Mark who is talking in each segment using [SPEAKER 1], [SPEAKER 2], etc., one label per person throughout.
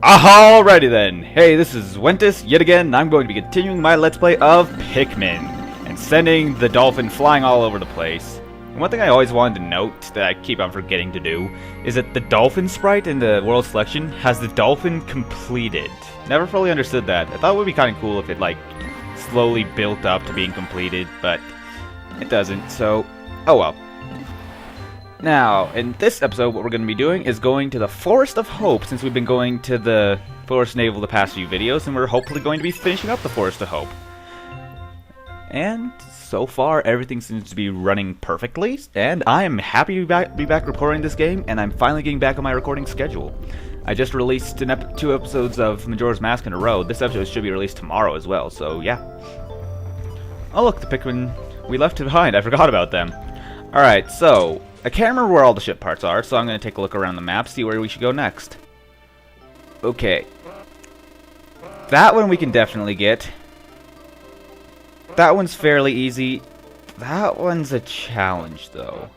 [SPEAKER 1] Alrighty then, hey, this is Wentus yet again, and I'm going to be continuing my Let's Play of Pikmin, and sending the dolphin flying all over the place. And one thing I always wanted to note, that I keep on forgetting to do, is that the dolphin sprite in the World Selection has the dolphin completed. Never fully understood that. I thought it would be kind of cool if it, like, slowly built up to being completed, but it doesn't, so, oh well. Now, in this episode, what we're going to be doing is going to the Forest of Hope, since we've been going to the Forest Navel the past few videos, and we're hopefully going to be finishing up the Forest of Hope. And so far, everything seems to be running perfectly, and I am happy to be back recording this game, and I'm finally getting back on my recording schedule. I just released 2 episodes of Majora's Mask in a row. This episode should be released tomorrow as well, so yeah. Oh look, the Pikmin we left behind, I forgot about them. Alright, so I can't remember where all the ship parts are, so I'm going to take a look around the map, see where we should go next. Okay. That one we can definitely get. That one's fairly easy. That one's a challenge, though.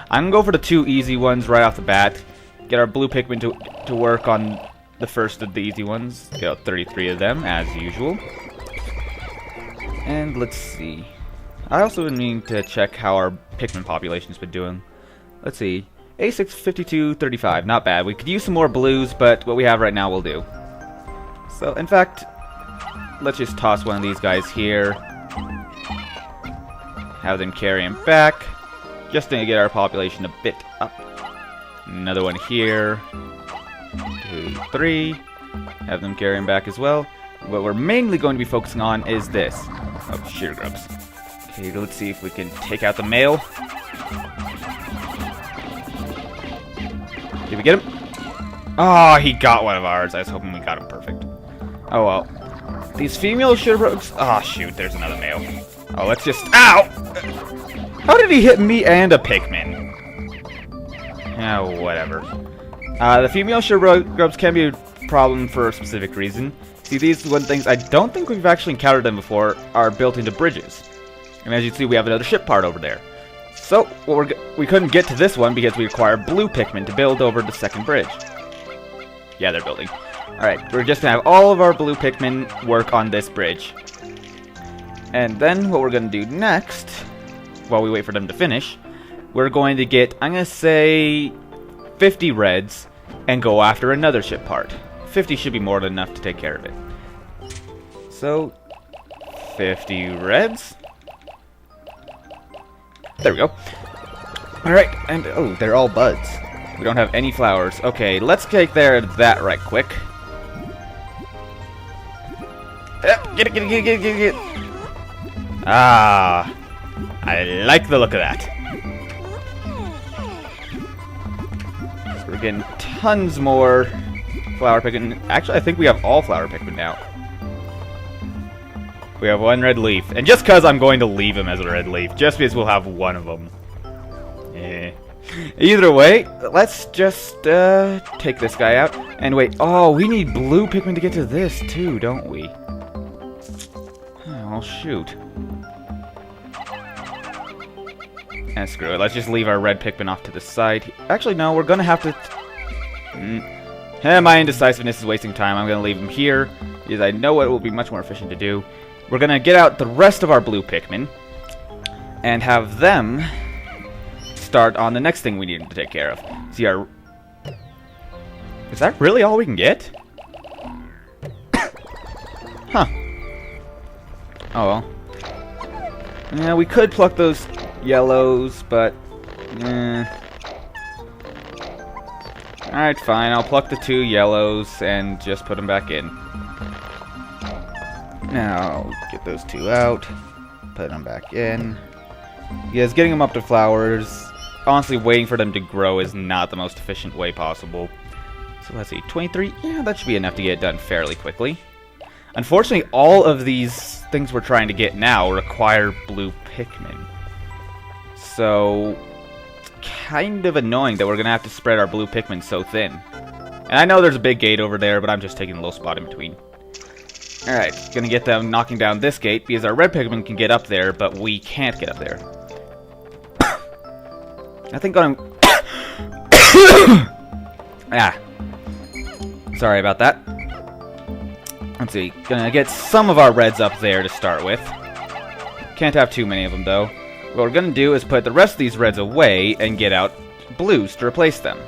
[SPEAKER 1] I'm going to go for the 2 easy ones right off the bat. Get our blue Pikmin to work on the first of the easy ones. Get out 33 of them, as usual. And let's see. I also need to check how our Pikmin population's been doing. Let's see. A6, 52, 35. Not bad. We could use some more blues, but what we have right now will do. So, in fact, let's just toss one of these guys here. Have them carry him back. Just to get our population a bit up. Another one here. 2, 3. Have them carry him back as well. What we're mainly going to be focusing on is this. Oh, sheer grubs. Okay, let's see if we can take out the male. Did we get him? Oh, he got one of ours. I was hoping we got him perfect. Oh well. These female shitterbugs. Oh shoot, there's another male. Oh, let's just. Ow! How did he hit me and a Pikmin? Oh, whatever. The female shitterbugs can be a problem for a specific reason. See, these one things I don't think we've actually encountered them before are built into bridges. And as you can see, we have another ship part over there. So, we couldn't get to this one because we require blue Pikmin to build over the second bridge. Yeah, they're building. Alright, we're just going to have all of our blue Pikmin work on this bridge. And then what we're going to do next, while we wait for them to finish, we're going to get, I'm going to say, 50 reds and go after another ship part. 50 should be more than enough to take care of it. So, 50 reds. There we go. Alright, and oh, they're all buds. We don't have any flowers. Okay, let's take care of that right quick. Get it. Ah, I like the look of that. So we're getting tons more flower Pikmin. Actually, I think we have all flower Pikmin now. We have 1 red leaf. And just because I'm going to leave him as a red leaf, just because we'll have 1 of them. Either way, let's just take this guy out. And wait, oh, we need blue Pikmin to get to this too, don't we? Oh, shoot. And screw it, let's just leave our red Pikmin off to the side. Actually, no, we're going to have to... my indecisiveness is wasting time. I'm going to leave him here, because I know it will be much more efficient to do. We're going to get out the rest of our blue Pikmin and have them start on the next thing we need to take care of. See our... Is that really all we can get? Huh. Oh well. Yeah, we could pluck those yellows, but... Alright, fine. I'll pluck the 2 yellows and just put them back in. Now, get those 2 out, put them back in. Because getting them up to flowers, honestly, waiting for them to grow is not the most efficient way possible. So let's see, 23? Yeah, that should be enough to get it done fairly quickly. Unfortunately, all of these things we're trying to get now require blue Pikmin. So, it's kind of annoying that we're going to have to spread our blue Pikmin so thin. And I know there's a big gate over there, but I'm just taking a little spot in between. Alright, gonna get them knocking down this gate, because our red Pikmin can get up there, but we can't get up there. I think I'm... Sorry about that. Let's see. Gonna get some of our reds up there to start with. Can't have too many of them, though. What we're gonna do is put the rest of these reds away and get out blues to replace them.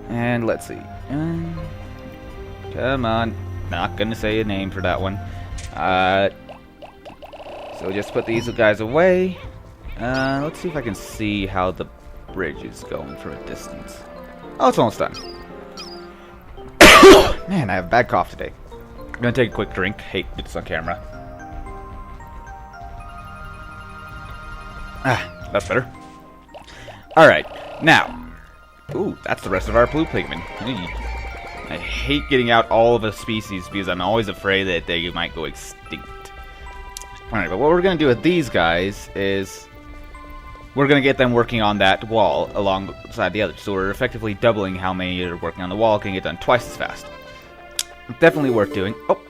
[SPEAKER 1] And let's see. Come on. Not gonna say a name for that one. So just put these guys away. Let's see if I can see how the bridge is going from a distance. Oh, it's almost done. Man, I have a bad cough today. I'm gonna take a quick drink. Hate it's on camera. Ah, that's better. Alright, now. Ooh, that's the rest of our blue Pikmin. I hate getting out all of a species because I'm always afraid that they might go extinct. Alright, but what we're going to do with these guys is we're going to get them working on that wall alongside the others. So we're effectively doubling how many are working on the wall, can get done twice as fast. Definitely worth doing. Oh,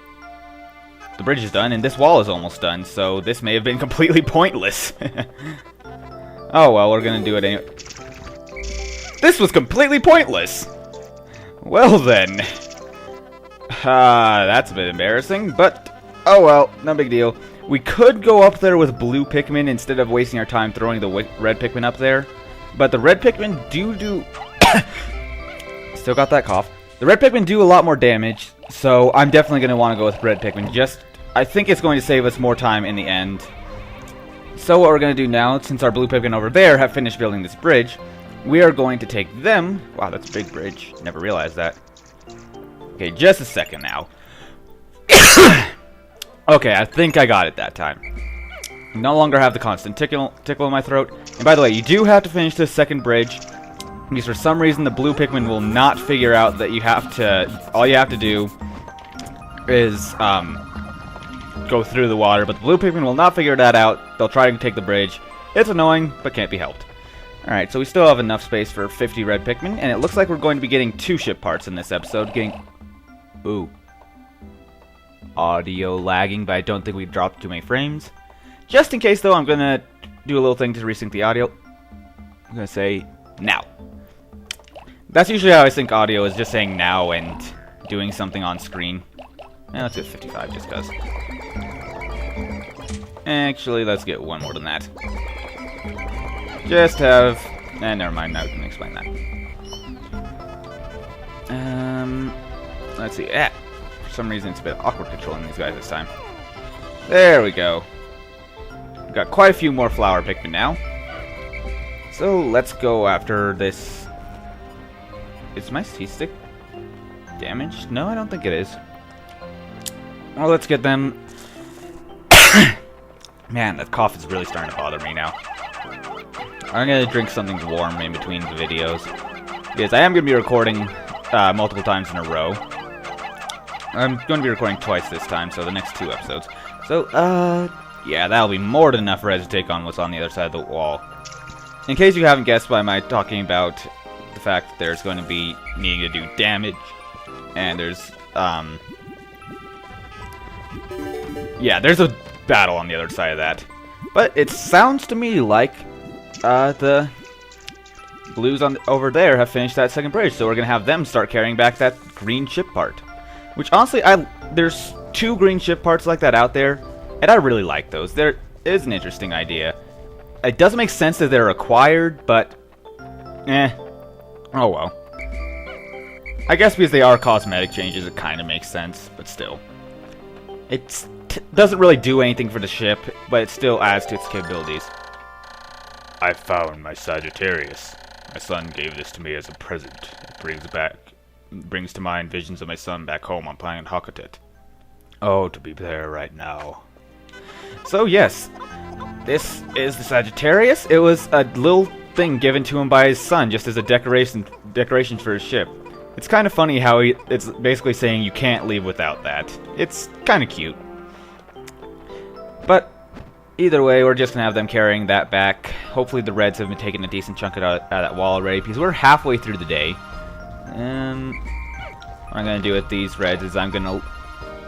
[SPEAKER 1] the bridge is done and this wall is almost done, so this may have been completely pointless. Oh well, we're going to do it anyway. This was completely pointless! Well then. That's a bit embarrassing, but oh well, no big deal. We could go up there with blue Pikmin instead of wasting our time throwing the red Pikmin up there. But the red Pikmin do... Still got that cough. The red Pikmin do a lot more damage, so I'm definitely going to want to go with red Pikmin. I think it's going to save us more time in the end. So what we're going to do now, since our blue Pikmin over there have finished building this bridge, we are going to take them... Wow, that's a big bridge. Never realized that. Okay, just a second now. Okay, I think I got it that time. No longer have the constant tickle in my throat. And by the way, you do have to finish this second bridge, because for some reason the blue Pikmin will not figure out that you have to... All you have to do is go through the water, but the blue Pikmin will not figure that out. They'll try to take the bridge. It's annoying, but can't be helped. Alright, so we still have enough space for 50 red Pikmin, and it looks like we're going to be getting 2 ship parts in this episode. Ooh. Audio lagging, but I don't think we dropped too many frames. Just in case, though, I'm going to do a little thing to resync the audio. I'm going to say, now. That's usually how I sync audio, is just saying now and doing something on screen. Let's get 55, just because. Actually, let's get one more than that. Just have... never mind, now we can explain that. Let's see. For some reason, it's a bit awkward controlling these guys this time. There we go. We've got quite a few more flower Pikmin now. So, let's go after this... Is my C-stick damaged? No, I don't think it is. Well, let's get them... Man, that cough is really starting to bother me now. I'm going to drink something warm in between the videos, because I am going to be recording multiple times in a row. I'm going to be recording twice this time, so the next 2 episodes. So, yeah, that'll be more than enough red to take on what's on the other side of the wall. In case you haven't guessed by my talking about the fact that there's going to be needing to do damage, and there's, yeah, there's a battle on the other side of that. But it sounds to me like the blues over there have finished that second bridge, so we're gonna have them start carrying back that green ship part. Which honestly, there's 2 green ship parts like that out there, and I really like those. There is an interesting idea. It doesn't make sense that they're required, but oh well. I guess because they are cosmetic changes, it kind of makes sense, but still, it doesn't really do anything for the ship, but it still adds to its capabilities. I found my Sagittarius. My son gave this to me as a present. It brings to mind visions of my son back home on planet Hakatet. Oh, to be there right now. So yes, this is the Sagittarius. It was a little thing given to him by his son, just as a decoration for his ship. It's kind of funny how it's basically saying you can't leave without that. It's kind of cute. But either way, we're just going to have them carrying that back. Hopefully the reds have been taking a decent chunk out of that wall already, because we're halfway through the day. What I'm going to do with these reds is I'm going to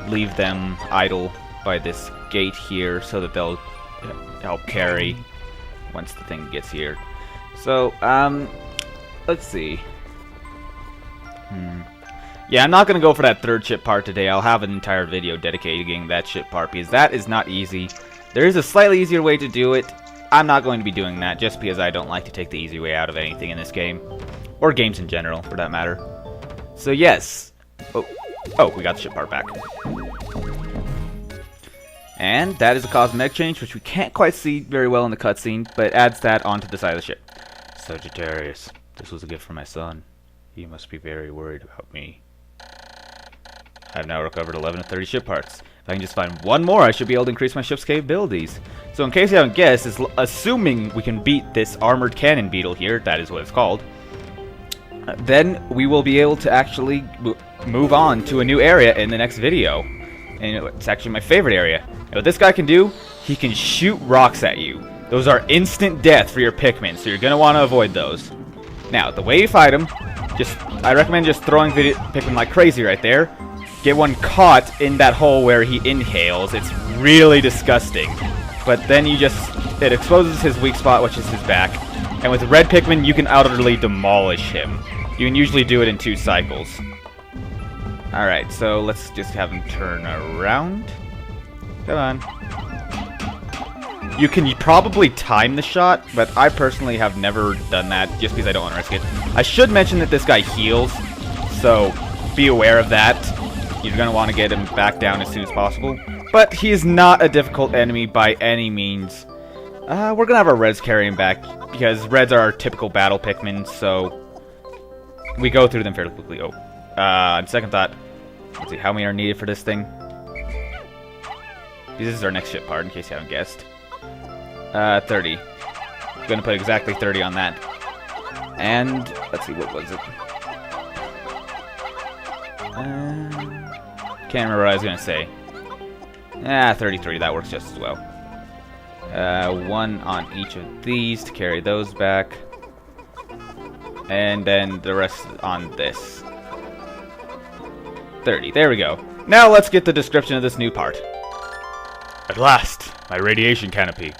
[SPEAKER 1] leave them idle by this gate here so that they'll help carry once the thing gets here. So, let's see. Yeah, I'm not going to go for that third ship part today. I'll have an entire video dedicating that ship part because that is not easy. There is a slightly easier way to do it. I'm not going to be doing that just because I don't like to take the easy way out of anything in this game. Or games in general, for that matter. So yes. Oh, we got the ship part back. And that is a cosmetic change, which we can't quite see very well in the cutscene, but it adds that onto the side of the ship. Sagittarius, this was a gift from my son. He must be very worried about me. I've now recovered 11 of 30 ship parts. If I can just find one more, I should be able to increase my ship's capabilities. So in case you haven't guessed, assuming we can beat this armored cannon beetle here, that is what it's called, then we will be able to actually move on to a new area in the next video. And it's actually my favorite area. And what this guy can do, he can shoot rocks at you. Those are instant death for your Pikmin, so you're going to want to avoid those. Now, the way you fight him, I recommend just throwing Pikmin like crazy right there. Get one caught in that hole where he inhales. It's really disgusting. But then it exposes his weak spot, which is his back. And with red Pikmin, you can utterly demolish him. You can usually do it in 2 cycles. Alright, so let's just have him turn around. Come on. You can probably time the shot, but I personally have never done that just because I don't want to risk it. I should mention that this guy heals, so be aware of that. You're going to want to get him back down as soon as possible. But he is not a difficult enemy by any means. We're going to have our Reds carry him back, because Reds are our typical battle Pikmin, so we go through them fairly quickly. On second thought, let's see, how many are needed for this thing? This is our next ship part, in case you haven't guessed. 30. I'm going to put exactly 30 on that. And, let's see, what was it? Can't remember what I was going to say. 33, that works just as well. 1 on each of these to carry those back. And then the rest on this. 30, there we go. Now let's get the description of this new part. At last, my radiation canopy.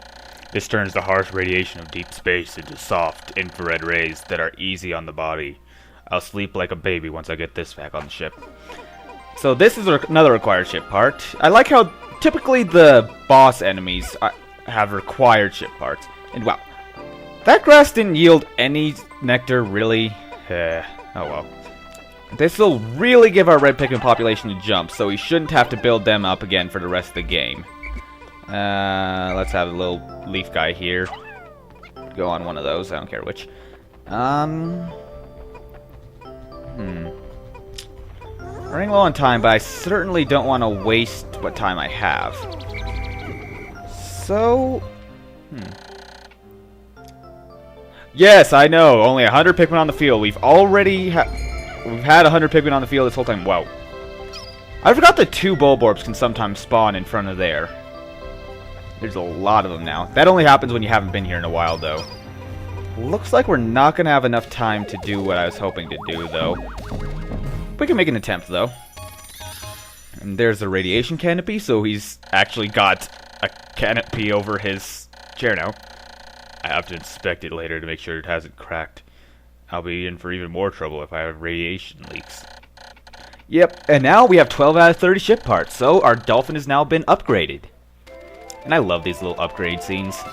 [SPEAKER 1] This turns the harsh radiation of deep space into soft infrared rays that are easy on the body. I'll sleep like a baby once I get this back on the ship. So this is another required ship part. I like how typically the boss enemies have required ship parts. And wow, that grass didn't yield any nectar, really. Oh well. This will really give our red Pikmin population a jump, so we shouldn't have to build them up again for the rest of the game. Let's have a little leaf guy here. Go on one of those, I don't care which. Running low on time, but I certainly don't want to waste what time I have. So... Yes, I know, only 100 Pikmin on the field. We've already we've had 100 Pikmin on the field this whole time. Wow. I forgot that 2 Bulborbs can sometimes spawn in front of there. There's a lot of them now. That only happens when you haven't been here in a while, though. Looks like we're not going to have enough time to do what I was hoping to do, though. We can make an attempt, though. And there's the radiation canopy, so he's actually got a canopy over his chair now. I have to inspect it later to make sure it hasn't cracked. I'll be in for even more trouble if I have radiation leaks. Yep, and now we have 12 out of 30 ship parts, so our dolphin has now been upgraded. And I love these little upgrade scenes.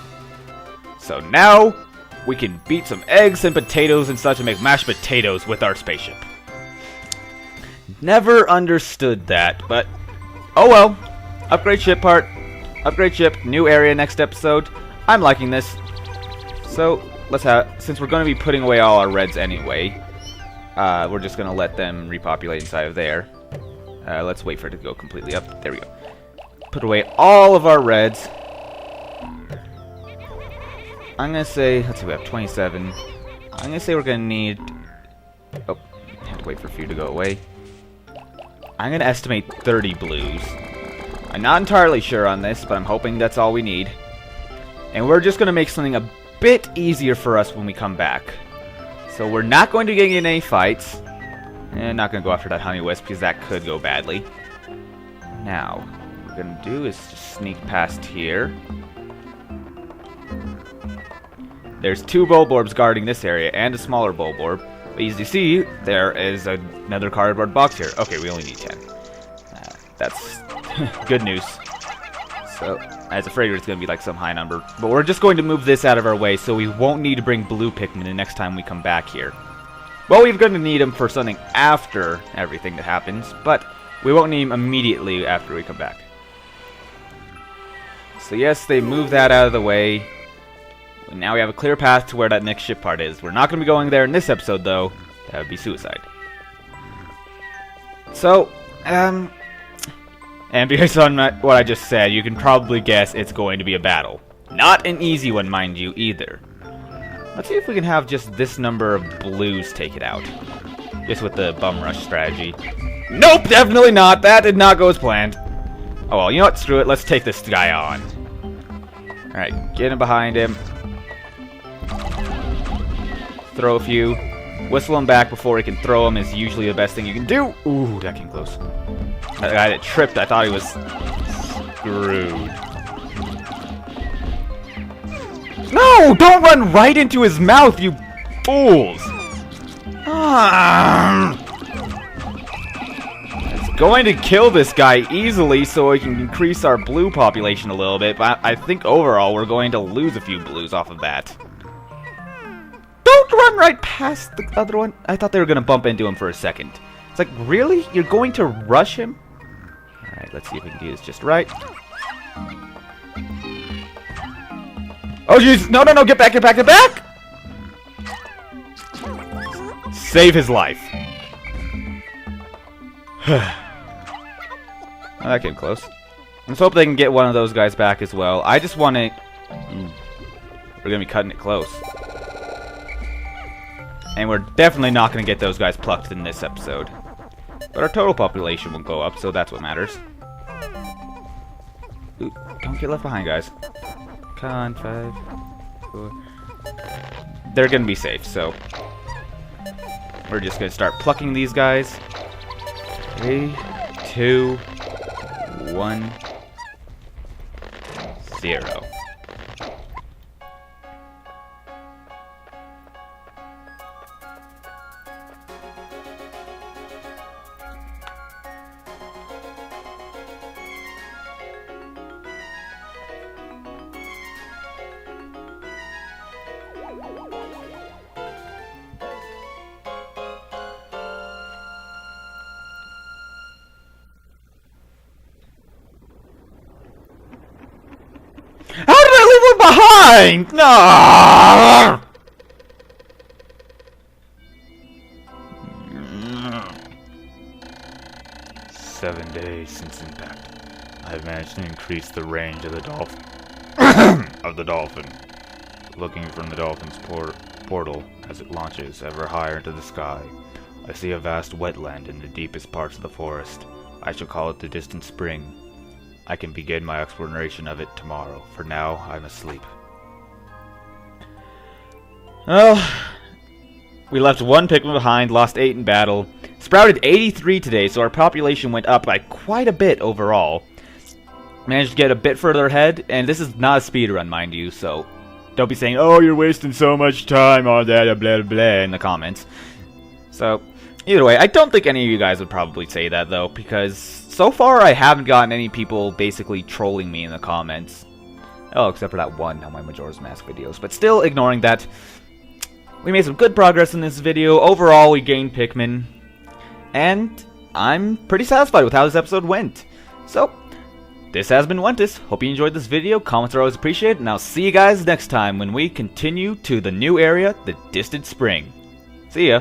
[SPEAKER 1] So now, we can beat some eggs and potatoes and such and make mashed potatoes with our spaceship. Never understood that, but oh well. Upgrade ship part, upgrade ship, new area next episode. I'm liking this. So, since we're going to be putting away all our reds anyway, we're just going to let them repopulate inside of there. Let's wait for it to go completely up. There we go. Put away all of our reds. I'm going to say, let's see, we have 27. I'm going to say we're going to need... Oh, I have to wait for a few to go away. I'm going to estimate 30 blues. I'm not entirely sure on this, but I'm hoping that's all we need. And we're just going to make something a bit easier for us when we come back. So we're not going to get in any fights. And not going to go after that honey wisp because that could go badly. Now, what we're going to do is just sneak past here. There's 2 Bulborbs guarding this area and a smaller Bulborb. But as you see, there is another cardboard box here. Okay, we only need 10. That's good news. So, I was afraid it's going to be like some high number. But we're just going to move this out of our way so we won't need to bring blue Pikmin the next time we come back here. Well, we're going to need them for something after everything that happens, but we won't need them immediately after we come back. So yes, they move that out of the way. Now we have a clear path to where that next ship part is. We're not going to be going there in this episode, though. That would be suicide. So, and based on what I just said, you can probably guess it's going to be a battle. Not an easy one, mind you, either. Let's see if we can have just this number of blues take it out. Just with the bum rush strategy. Nope, definitely not. That did not go as planned. Oh well, you know what? Screw it. Let's take this guy on. Alright, get him behind him. Throw a few. Whistle him back before he can throw him is usually the best thing you can do. Ooh, that came close. That guy that tripped, I thought he was screwed. No! Don't run right into his mouth, you fools! It's going to kill this guy easily so we can increase our blue population a little bit, but I think overall we're going to lose a few blues off of that. Don't run right past the other one. I thought they were going to bump into him for a second. It's like, really? You're going to rush him? Alright, let's see if we can do this just right. Oh, jeez! No, no, no! Get back, get back, get back! Save his life. Oh, that came close. Let's hope they can get one of those guys back as well. I just want to... We're going to be cutting it close. And we're definitely not going to get those guys plucked in this episode. But our total population will go up, so that's what matters. Ooh, don't get left behind, guys. Come on, 5, 4... They're going to be safe, so... We're just going to start plucking these guys. 3, 2, 1, 0. How did I leave one behind? No! 7 days since impact. I have managed to increase the range of the dolphin. Looking from the dolphin's portal as it launches ever higher into the sky, I see a vast wetland in the deepest parts of the forest. I shall call it the distant spring. I can begin my exploration of it tomorrow. For now, I'm asleep. Well, we left 1 Pikmin behind, lost 8 in battle, sprouted 83 today, so our population went up by quite a bit overall. Managed to get a bit further ahead, and this is not a speedrun, mind you, so don't be saying, oh, you're wasting so much time on that, blah, blah, blah, in the comments. So, either way, I don't think any of you guys would probably say that, though, because so far I haven't gotten any people basically trolling me in the comments. Oh, except for that one on my Majora's Mask videos. But still, ignoring that, we made some good progress in this video. Overall, we gained Pikmin. And I'm pretty satisfied with how this episode went. So, this has been Wentus. Hope you enjoyed this video. Comments are always appreciated. And I'll see you guys next time when we continue to the new area, the Distant Spring. See ya.